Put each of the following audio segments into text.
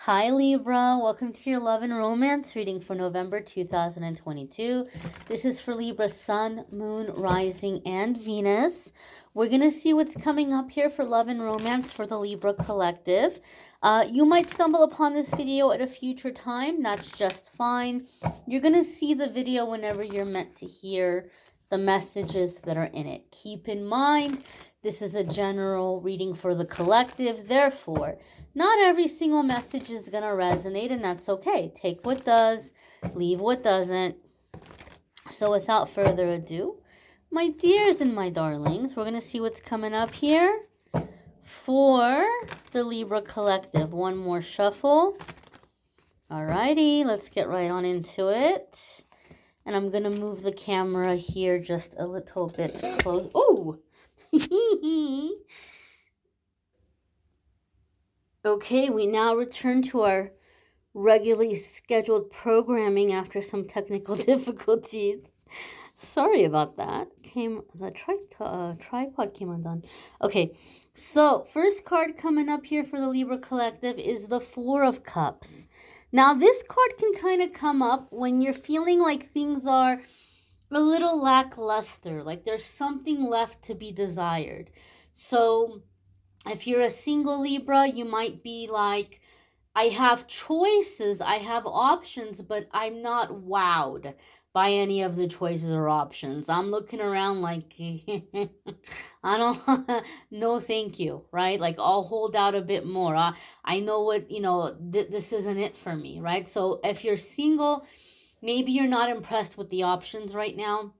Hi Libra, welcome to your love and romance reading for November 2022. This is for Libra Sun, Moon, Rising, and Venus. We're going to see what's coming up here for love and romance for the Libra collective. You might stumble upon this video at a future time. That's just fine. You're going to see the video whenever you're meant to hear the messages that are in it. Keep in mind, this is a general reading for the collective. Therefore, not every single message is going to resonate, and that's okay. Take what does, leave what doesn't. So without further ado, my dears and my darlings, we're going to see what's coming up here for the Libra collective. One more shuffle. Alrighty, let's get right on into it. And I'm going to move the camera here just a little bit close. Oh! Okay, we now return to our regularly scheduled programming after some technical difficulties. Sorry about that. The tripod came undone. Okay, so first card coming up here for the Libra collective is the Four of Cups. Now, this card can kind of come up when you're feeling like things are a little lackluster, like there's something left to be desired. So if you're a single Libra, you might be like, I have choices, I have options, but I'm not wowed by any of the choices or options. I'm looking around like, I don't, no thank you, right? Like, I'll hold out a bit more. I know what, this isn't it for me, right? So if you're single, maybe you're not impressed with the options right now.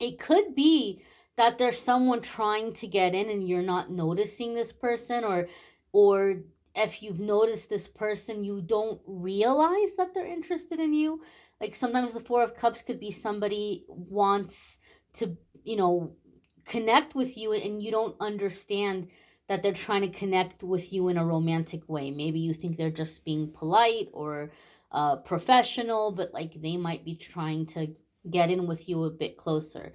It could be that there's someone trying to get in and you're not noticing this person, or if you've noticed this person, you don't realize that they're interested in you. Like sometimes the Four of Cups could be somebody wants to, connect with you and you don't understand that they're trying to connect with you in a romantic way. Maybe you think they're just being polite or professional, but like they might be trying to get in with you a bit closer.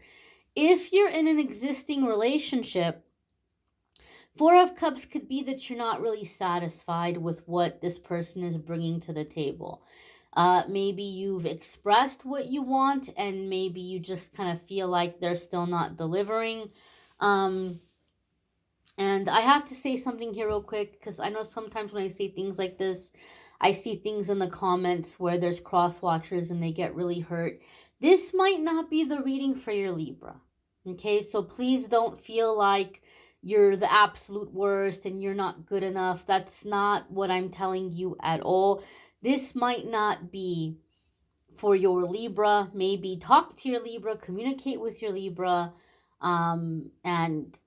If you're in an existing relationship, Four of Cups could be that you're not really satisfied with what this person is bringing to the table. Maybe you've expressed what you want and maybe you just kind of feel like they're still not delivering. And I have to say something here real quick, because I know sometimes when I say things like this, I see things in the comments where there's cross watchers and they get really hurt. This might not be the reading for your Libra. Okay, so please don't feel like you're the absolute worst and you're not good enough. That's not what I'm telling you at all. This might not be for your Libra. Maybe talk to your Libra, communicate with your Libra, and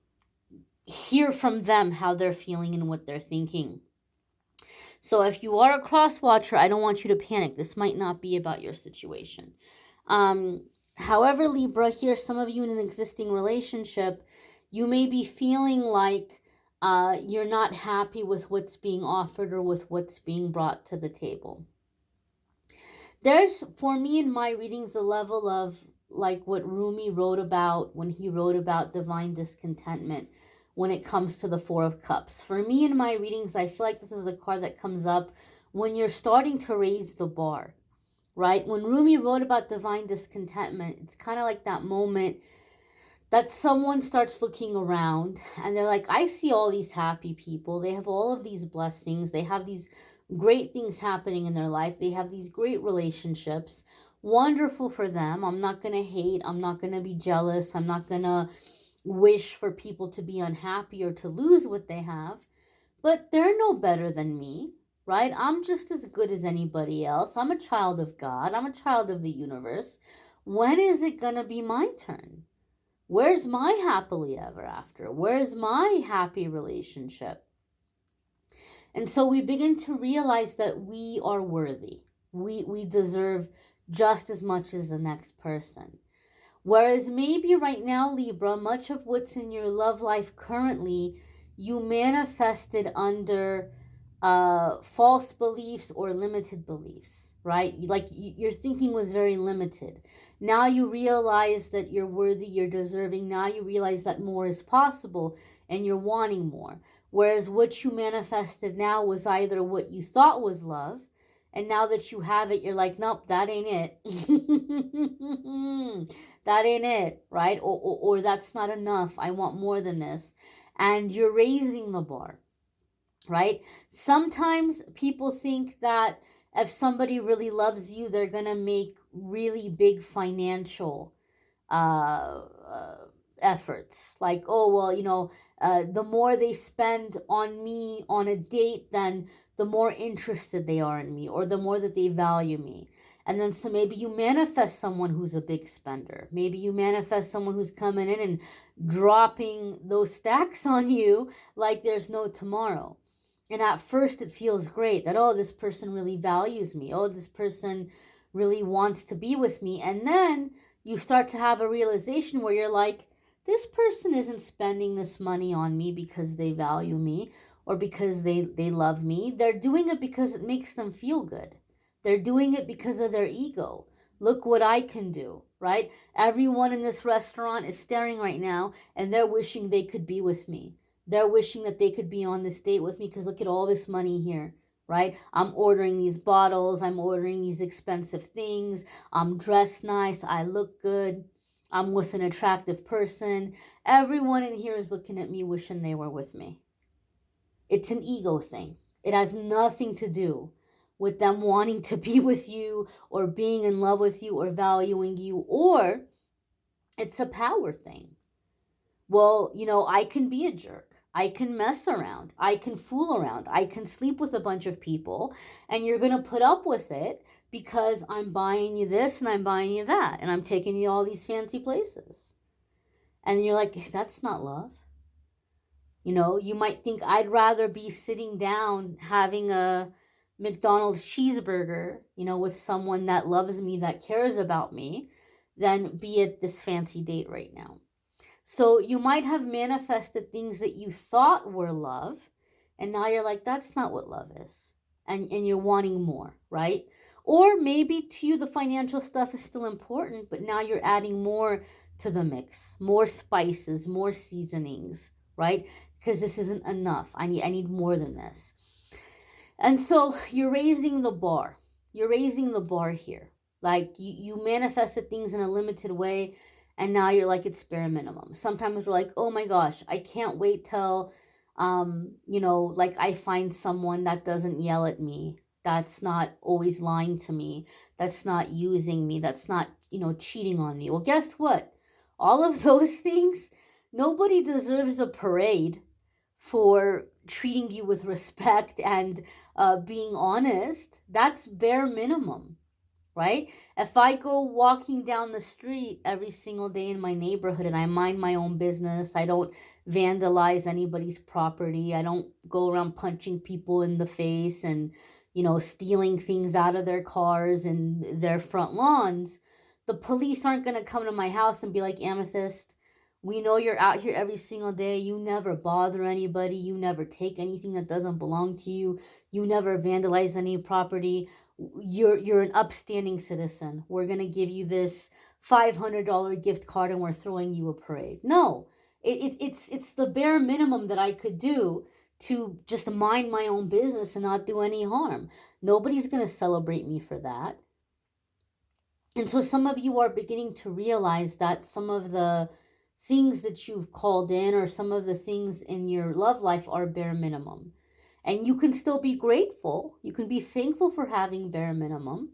hear from them how they're feeling and what they're thinking. So if you are a cross watcher, I don't want you to panic. This might not be about your situation. However, Libra, here, some of you in an existing relationship, you may be feeling like you're not happy with what's being offered or with what's being brought to the table. There's, for me in my readings, a level of like what Rumi wrote about when he wrote about divine discontentment when it comes to the Four of Cups. For me in my readings, I feel like this is a card that comes up when you're starting to raise the bar. Right? When Rumi wrote about divine discontentment, it's kind of like that moment that someone starts looking around and they're like, I see all these happy people. They have all of these blessings. They have these great things happening in their life. They have these great relationships. Wonderful for them. I'm not going to hate. I'm not going to be jealous. I'm not going to wish for people to be unhappy or to lose what they have. But they're no better than me. Right? I'm just as good as anybody else. I'm a child of God. I'm a child of the universe. When is it going to be my turn? Where's my happily ever after? Where's my happy relationship? And so we begin to realize that we are worthy. We deserve just as much as the next person. Whereas maybe right now, Libra, much of what's in your love life currently, you manifested under false beliefs or limited beliefs, right? Like your thinking was very limited. Now you realize that you're worthy, you're deserving. Now you realize that more is possible and you're wanting more. Whereas what you manifested now was either what you thought was love, and now that you have it, you're like, nope, that ain't it. That ain't it, right? Or that's not enough. I want more than this. And you're raising the bar, right? Sometimes people think that if somebody really loves you, they're going to make really big financial uh, uh, efforts. Like, oh, well, the more they spend on me on a date, then the more interested they are in me, or the more that they value me. And then so maybe you manifest someone who's a big spender. Maybe you manifest someone who's coming in and dropping those stacks on you like there's no tomorrow. And at first it feels great that, oh, this person really values me. Oh, this person really wants to be with me. And then you start to have a realization where you're like, this person isn't spending this money on me because they value me or because they love me. They're doing it because it makes them feel good. They're doing it because of their ego. Look what I can do, right? Everyone in this restaurant is staring right now and they're wishing they could be with me. They're wishing that they could be on this date with me because look at all this money here, right? I'm ordering these bottles. I'm ordering these expensive things. I'm dressed nice. I look good. I'm with an attractive person. Everyone in here is looking at me wishing they were with me. It's an ego thing. It has nothing to do with them wanting to be with you or being in love with you or valuing you, or it's a power thing. Well, I can be a jerk. I can mess around. I can fool around. I can sleep with a bunch of people, and you're going to put up with it because I'm buying you this and I'm buying you that, and I'm taking you all these fancy places. And you're like, that's not love. You might think I'd rather be sitting down having a McDonald's cheeseburger, with someone that loves me, that cares about me, than be at this fancy date right now. So you might have manifested things that you thought were love, and now you're like, that's not what love is. And you're wanting more, right? Or maybe to you, the financial stuff is still important, but now you're adding more to the mix, more spices, more seasonings, right? Because this isn't enough. I need more than this. And so you're raising the bar. You're raising the bar here. Like you manifested things in a limited way, and now you're like, it's bare minimum. Sometimes we're like, oh my gosh, I can't wait till, like I find someone that doesn't yell at me, that's not always lying to me, that's not using me, that's not, cheating on me. Well, guess what? All of those things, nobody deserves a parade for treating you with respect and being honest. That's bare minimum, right? If I go walking down the street every single day in my neighborhood and I mind my own business, I don't vandalize anybody's property, I don't go around punching people in the face and, stealing things out of their cars and their front lawns, the police aren't going to come to my house and be like, Amethyst, we know you're out here every single day. You never bother anybody. You never take anything that doesn't belong to you. You never vandalize any property. You're an upstanding citizen. We're going to give you this $500 gift card and we're throwing you a parade. No, it's the bare minimum that I could do to just mind my own business and not do any harm. Nobody's going to celebrate me for that. And so some of you are beginning to realize that some of the things that you've called in or some of the things in your love life are bare minimum. And you can still be grateful. You can be thankful for having bare minimum.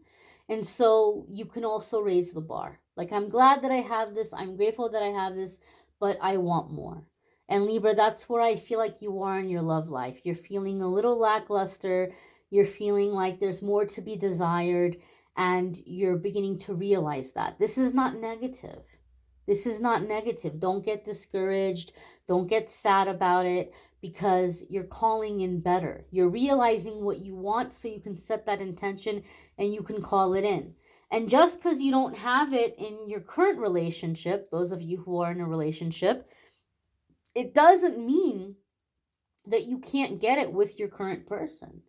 And so you can also raise the bar. Like, I'm glad that I have this. I'm grateful that I have this, but I want more. And Libra, that's where I feel like you are in your love life. You're feeling a little lackluster. You're feeling like there's more to be desired. And you're beginning to realize that. This is not negative. This is not negative. Don't get discouraged. Don't get sad about it because you're calling in better. You're realizing what you want so you can set that intention and you can call it in. And just because you don't have it in your current relationship, those of you who are in a relationship, it doesn't mean that you can't get it with your current person.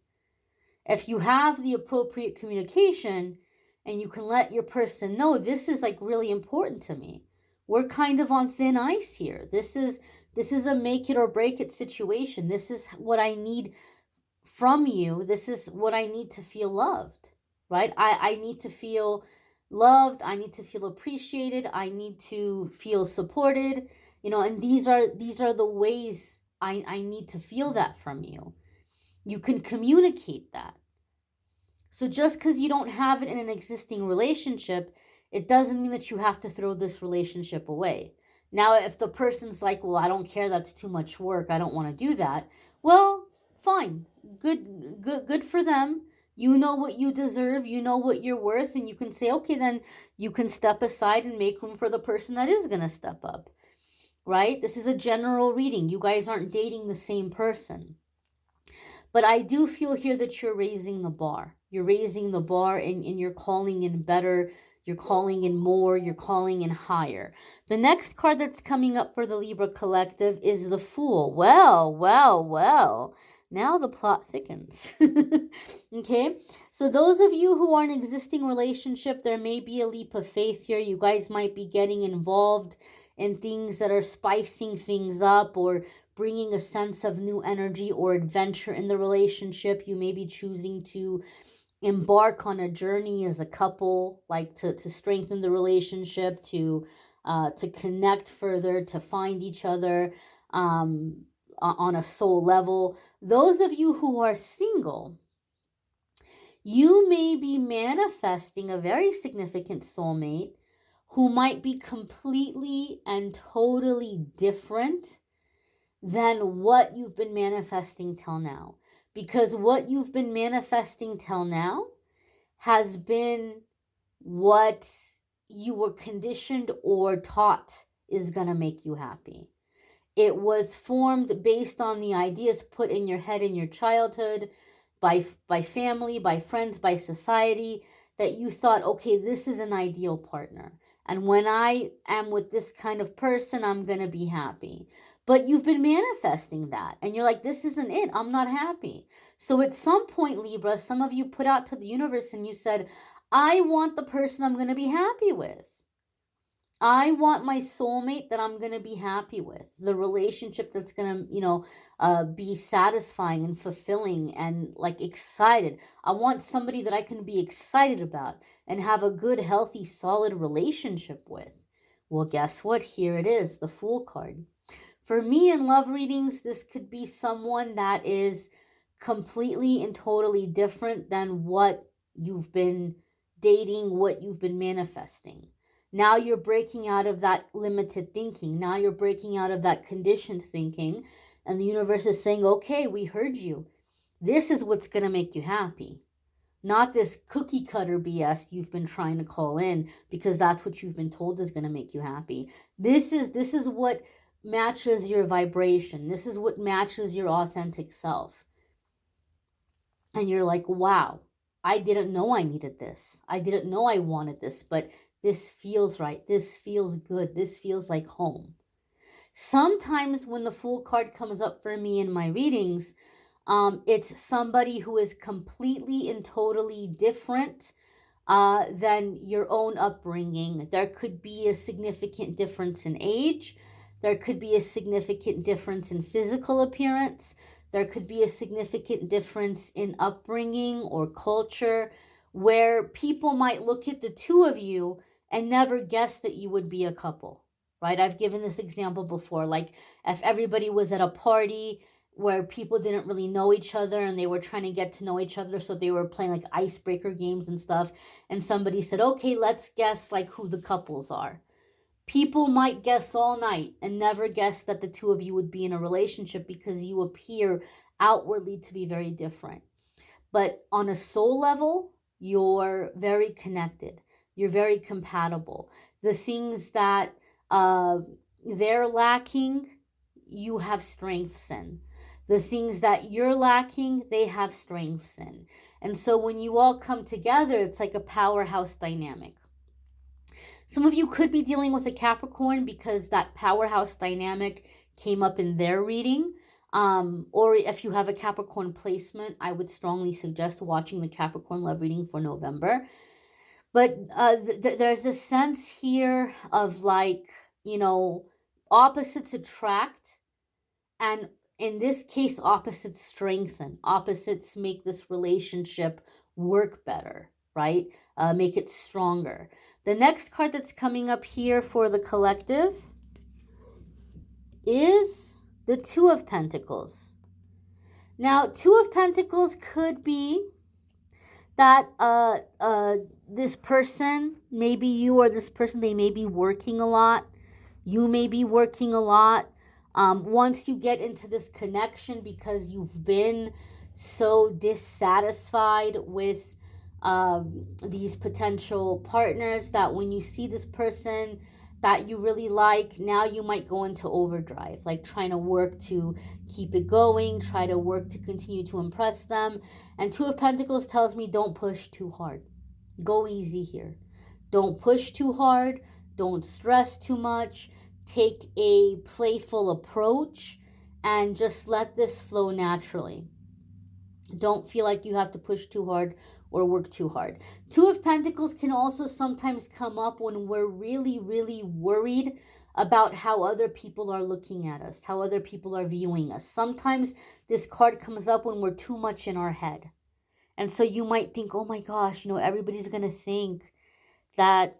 If you have the appropriate communication and you can let your person know, this is like really important to me. We're kind of on thin ice here. This is This is a make it or break it situation. This is what I need from you. This is what I need to feel loved, right? I need to feel loved. I need to feel appreciated. I need to feel supported, and these are the ways I need to feel that from you. You can communicate that. So just because you don't have it in an existing relationship, it doesn't mean that you have to throw this relationship away. Now, if the person's like, well, I don't care, that's too much work, I don't want to do that, well, fine. Good for them. You know what you deserve, you know what you're worth, and you can say, okay, then you can step aside and make room for the person that is going to step up, right? This is a general reading. You guys aren't dating the same person. But I do feel here that you're raising the bar. You're raising the bar, and you're calling in better, you're calling in more, you're calling in higher. The next card that's coming up for the Libra collective is the Fool. Well, well, well. Now the plot thickens. Okay? So those of you who are in an existing relationship, there may be a leap of faith here. You guys might be getting involved in things that are spicing things up or bringing a sense of new energy or adventure in the relationship. You may be choosing to embark on a journey as a couple, like to strengthen the relationship, to connect further, to find each other on a soul level. Those of you who are single, you may be manifesting a very significant soulmate who might be completely and totally different than what you've been manifesting till now. Because what you've been manifesting till now has been what you were conditioned or taught is going to make you happy. It was formed based on the ideas put in your head in your childhood, by family, by friends, by society, that you thought, okay, this is an ideal partner. And when I am with this kind of person, I'm going to be happy. But you've been manifesting that. And you're like, this isn't it. I'm not happy. So at some point, Libra, some of you put out to the universe and you said, I want the person I'm going to be happy with. I want my soulmate that I'm going to be happy with. The relationship that's going to, be satisfying and fulfilling and like excited. I want somebody that I can be excited about and have a good, healthy, solid relationship with. Well, guess what? Here it is, the Fool card. For me in love readings, this could be someone that is completely and totally different than what you've been dating, what you've been manifesting. Now you're breaking out of that limited thinking. Now you're breaking out of that conditioned thinking. And the universe is saying, okay, we heard you. This is what's going to make you happy. Not this cookie cutter BS you've been trying to call in because that's what you've been told is going to make you happy. This is what matches your vibration. This is what matches your authentic self. And you're like, wow, I didn't know I needed this. I didn't know I wanted this, but this feels right. This feels good. This feels like home. Sometimes when the Fool card comes up for me in my readings, it's somebody who is completely and totally different than your own upbringing. There could be a significant difference in age. There could be a significant difference in physical appearance. There could be a significant difference in upbringing or culture, where people might look at the two of you and never guess that you would be a couple, right? I've given this example before. Like if everybody was at a party where people didn't really know each other and they were trying to get to know each other, so they were playing like icebreaker games and stuff, and somebody said, okay, let's guess like who the couples are. People might guess all night and never guess that the two of you would be in a relationship because you appear outwardly to be very different. But on a soul level, you're very connected. You're very compatible. The things that they're lacking, you have strengths in. The things that you're lacking, they have strengths in. And so when you all come together, it's like a powerhouse dynamic. Some of you could be dealing with a Capricorn because that powerhouse dynamic came up in their reading. Or if you have a Capricorn placement, I would strongly suggest watching the Capricorn love reading for November. But there's a sense here of like, opposites attract. And in this case, opposites strengthen. Opposites make this relationship work better, right? Make it stronger. The next card that's coming up here for the collective is the Two of Pentacles. Now, Two of Pentacles could be that this person, maybe you or this person, they may be working a lot. You may be working a lot. Once you get into this connection, because you've been so dissatisfied with these potential partners, that when you see this person that you really like, now you might go into overdrive, like trying to work to keep it going, try to work to continue to impress them. And Two of Pentacles tells me don't push too hard. Go easy here. Don't push too hard. Don't stress too much. Take a playful approach and just let this flow naturally. Don't feel like you have to push too hard or work too hard. Two of Pentacles can also sometimes come up when we're really, really worried about how other people are looking at us, how other people are viewing us. Sometimes this card comes up when we're too much in our head. And so you might think, oh my gosh, everybody's going to think that,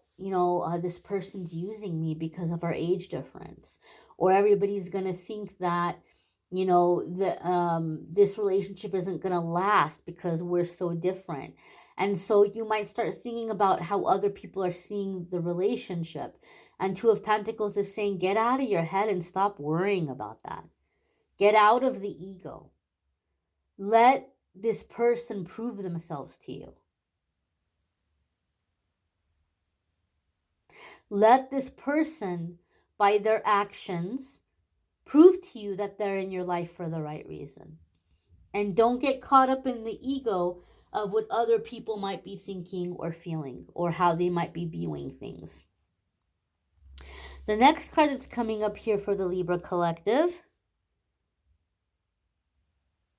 this person's using me because of our age difference. Or everybody's going to think that, this relationship isn't going to last because we're so different. And so you might start thinking about how other people are seeing the relationship. And Two of Pentacles is saying, get out of your head and stop worrying about that. Get out of the ego. Let this person prove themselves to you. Let this person, by their actions, prove to you that they're in your life for the right reason. And don't get caught up in the ego of what other people might be thinking or feeling, or how they might be viewing things. The next card that's coming up here for the Libra collective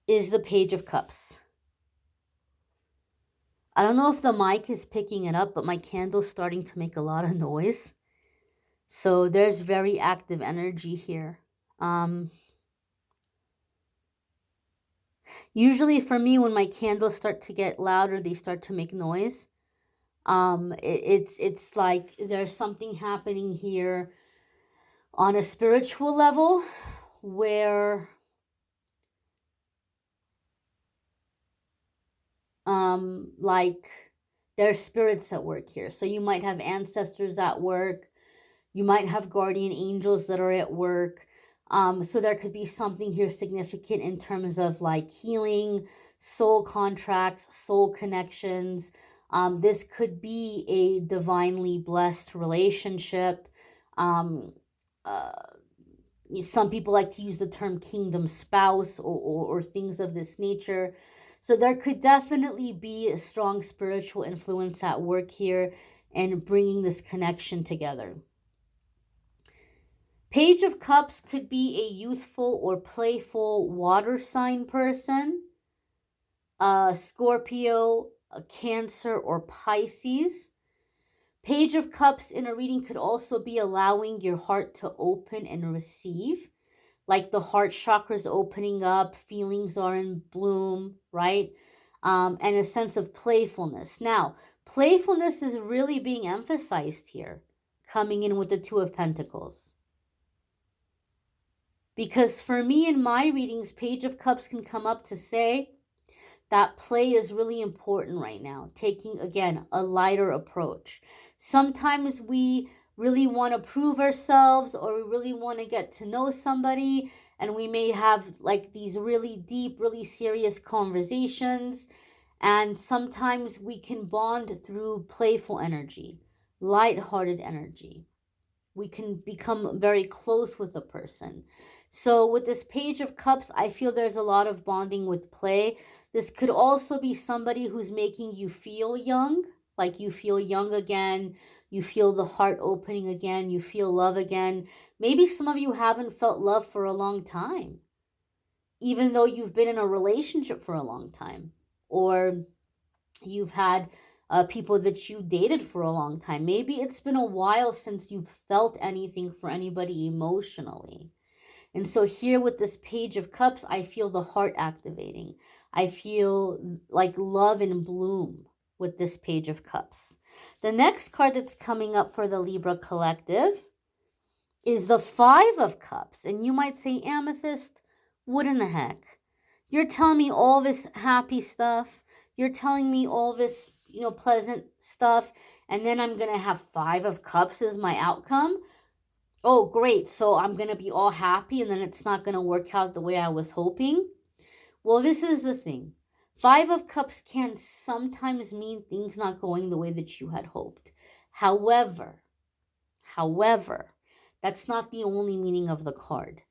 is the Page of Cups. I don't know if the mic is picking it up, but my candle's starting to make a lot of noise. So there's very active energy here. Usually for me, when my candles start to get louder, they start to make noise. It's like there's something happening here on a spiritual level where like there's spirits at work here. So you might have ancestors at work. You might have guardian angels that are at work. So there could be something here significant in terms of like healing, soul contracts, soul connections. This could be a divinely blessed relationship. Some people like to use the term kingdom spouse or things of this nature. So there could definitely be a strong spiritual influence at work here and bringing this connection together. Page of Cups could be a youthful or playful water sign person, a Scorpio, a Cancer, or Pisces. Page of Cups in a reading could also be allowing your heart to open and receive, like the heart chakras opening up, feelings are in bloom, right? And a sense of playfulness. Now, playfulness is really being emphasized here, coming in with the Two of Pentacles. Because for me in my readings, Page of Cups can come up to say that play is really important right now. Taking, again, a lighter approach. Sometimes we really want to prove ourselves, or we really want to get to know somebody, and we may have like these really deep, really serious conversations. And sometimes we can bond through playful energy, lighthearted energy. We can become very close with a person. So with this Page of Cups, I feel there's a lot of bonding with play. This could also be somebody who's making you feel young, like you feel young again, you feel the heart opening again, you feel love again. Maybe some of you haven't felt love for a long time, even though you've been in a relationship for a long time, or you've had people that you dated for a long time. Maybe it's been a while since you've felt anything for anybody emotionally. And so here with this Page of Cups, I feel the heart activating. I feel like love in bloom with this Page of Cups. The next card that's coming up for the Libra collective is the Five of Cups. And you might say, Amethyst, what in the heck? You're telling me all this happy stuff. You're telling me all this, pleasant stuff. And then I'm going to have Five of Cups as my outcome. Oh, great. So I'm going to be all happy and then it's not going to work out the way I was hoping. Well, this is the thing. Five of Cups can sometimes mean things not going the way that you had hoped. However, that's not the only meaning of the card.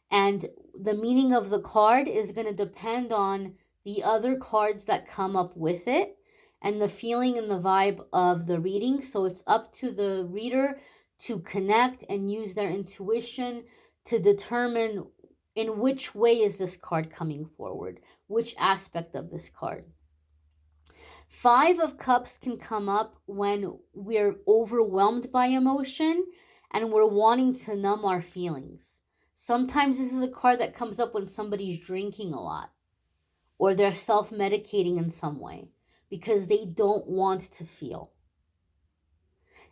And the meaning of the card is going to depend on the other cards that come up with it and the feeling and the vibe of the reading. So it's up to the reader to connect and use their intuition to determine in which way is this card coming forward, which aspect of this card. Five of Cups can come up when we're overwhelmed by emotion and we're wanting to numb our feelings. Sometimes this is a card that comes up when somebody's drinking a lot or they're self-medicating in some way because they don't want to feel.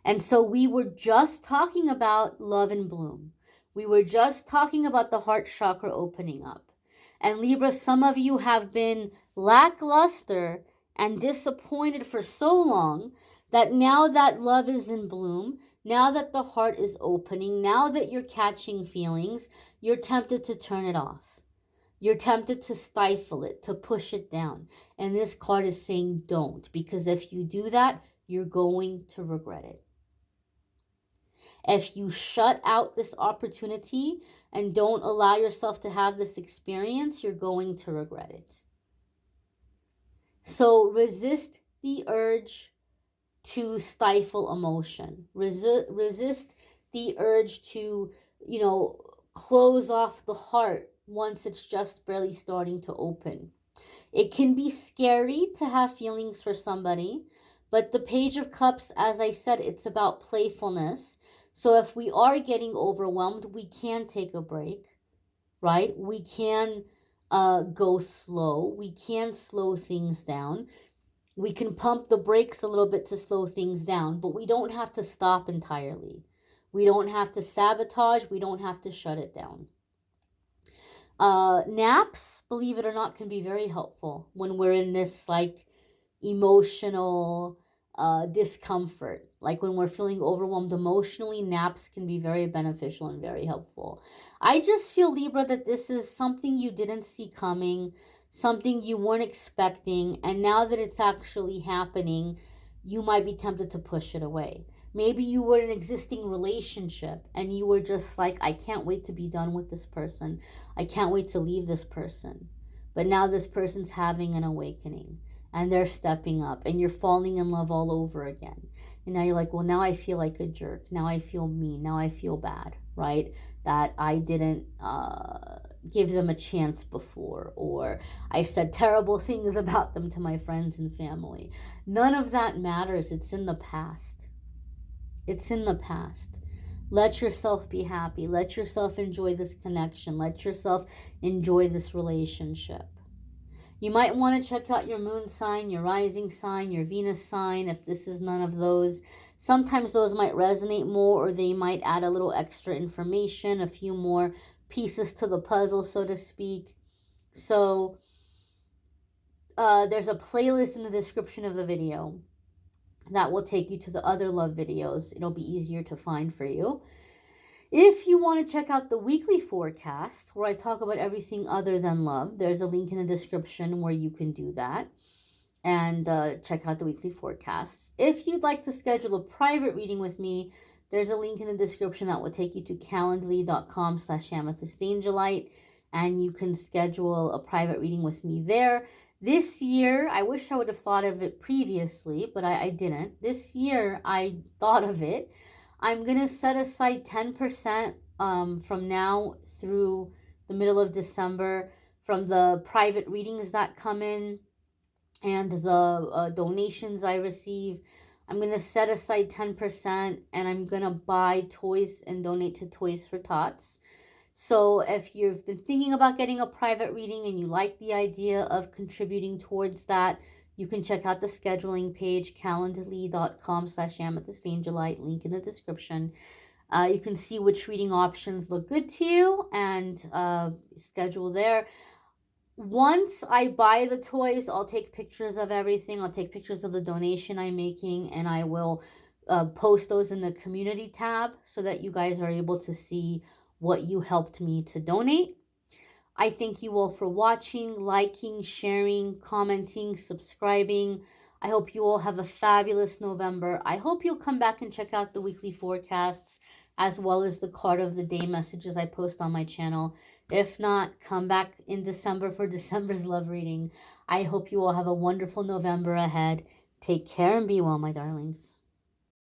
And so we were just talking about love and bloom. We were just talking about the heart chakra opening up. And Libra, some of you have been lackluster and disappointed for so long that now that love is in bloom, now that the heart is opening, now that you're catching feelings, you're tempted to turn it off. You're tempted to stifle it, to push it down. And this card is saying don't, because if you do that, you're going to regret it. If you shut out this opportunity and don't allow yourself to have this experience, you're going to regret it. So resist the urge to stifle emotion. Resist the urge to, close off the heart once it's just barely starting to open. It can be scary to have feelings for somebody, but the Page of Cups, as I said, it's about playfulness. So if we are getting overwhelmed, we can take a break, right? We can go slow. We can slow things down. We can pump the brakes a little bit to slow things down, but we don't have to stop entirely. We don't have to sabotage. We don't have to shut it down. Naps, believe it or not, can be very helpful when we're in this emotional discomfort. Like when we're feeling overwhelmed emotionally, naps can be very beneficial and very helpful. I just feel, Libra, that this is something you didn't see coming, something you weren't expecting, and now that it's actually happening, you might be tempted to push it away. Maybe you were in an existing relationship and you were just like, I can't wait to be done with this person. I can't wait to leave this person. But now this person's having an awakening and they're stepping up and you're falling in love all over again. And now you're like, well, now I feel like a jerk. Now I feel mean. Now I feel bad, right? That I didn't give them a chance before, or I said terrible things about them to my friends and family. None of that matters. It's in the past. It's in the past. Let yourself be happy. Let yourself enjoy this connection. Let yourself enjoy this relationship. You might want to check out your moon sign, your rising sign, your Venus sign, if this is none of those. Sometimes those might resonate more, or they might add a little extra information, a few more pieces to the puzzle, so to speak. So there's a playlist in the description of the video that will take you to the other love videos. It'll be easier to find for you. If you want to check out the weekly forecast, where I talk about everything other than love, there's a link in the description where you can do that and check out the weekly forecasts. If you'd like to schedule a private reading with me, there's a link in the description that will take you to calendly.com/amethystangelite, and you can schedule a private reading with me there. This year, I wish I would have thought of it previously, but I didn't. This year, I thought of it. I'm going to set aside 10% from now through the middle of December from the private readings that come in and the donations I receive. I'm going to set aside 10% and I'm going to buy toys and donate to Toys for Tots. So if you've been thinking about getting a private reading and you like the idea of contributing towards that, you can check out the scheduling page, calendly.com/amethystangelite, link in the description. You can see which reading options look good to you and schedule there. Once I buy the toys, I'll take pictures of everything. I'll take pictures of the donation I'm making, and I will post those in the community tab so that you guys are able to see what you helped me to donate. I thank you all for watching, liking, sharing, commenting, subscribing. I hope you all have a fabulous November. I hope you'll come back and check out the weekly forecasts as well as the card of the day messages I post on my channel. If not, come back in December for December's love reading. I hope you all have a wonderful November ahead. Take care and be well, my darlings.